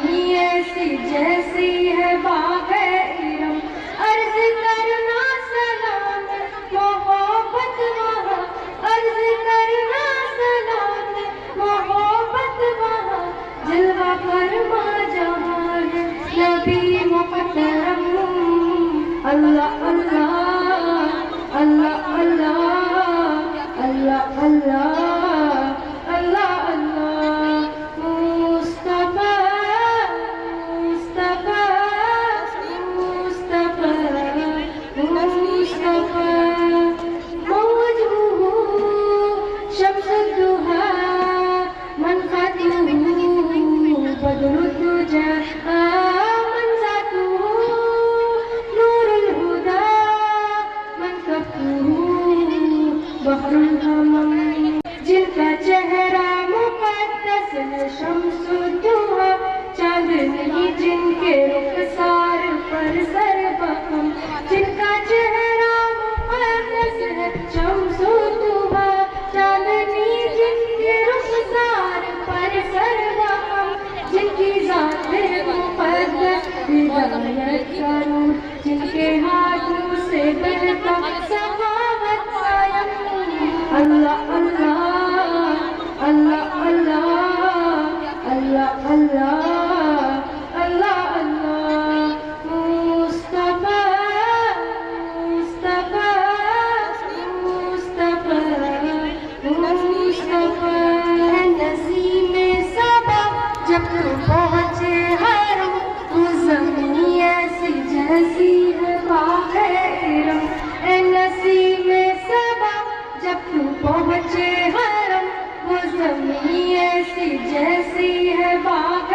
زمین ایسی جیسی ہے باغ ارم، عرض کرنا سلام محبت وہاں، عرض کرنا سلام محبت وہاں، جلوہ فرما جہاں ہے نبی محترم۔ اللہ اللہ اللہ اللہ اللہ اللہ اللہ اللہ، مصطفیٰ مصطفیٰ مصطفیٰ مصطفیٰ، موجه شمس الضحى منفعته بدر الدجى، من ذاته نور الهدى من كفه بحر الهمم، جن کا چہرہ مقدس ہے شمس الضحى، چاند نہیں جن کے رخسار پر سر بخم، جن کا چہرہ مقدس ہے شمس الضحى، چاند نہیں جن کے رخسار پر سر بخم، جن کی ذات مقدس ہدایت کا نور، جن کے ہاتھوں سے بہتا سخاوت کا یم۔ اللہ اللہ اللہ اللہ اللہ اللہ اللہ اللہ، مصطفیٰ مصطفیٰ مصطفیٰ مصطفیٰ، ہے نسیم صبا جب تو پہنچے حرم، وہ زمین ایسی جیسی ہے باغ ارم، اے نسیم صبا جب تو پہنچے حرم، وہ زمین ایسی جیسی ہے باغ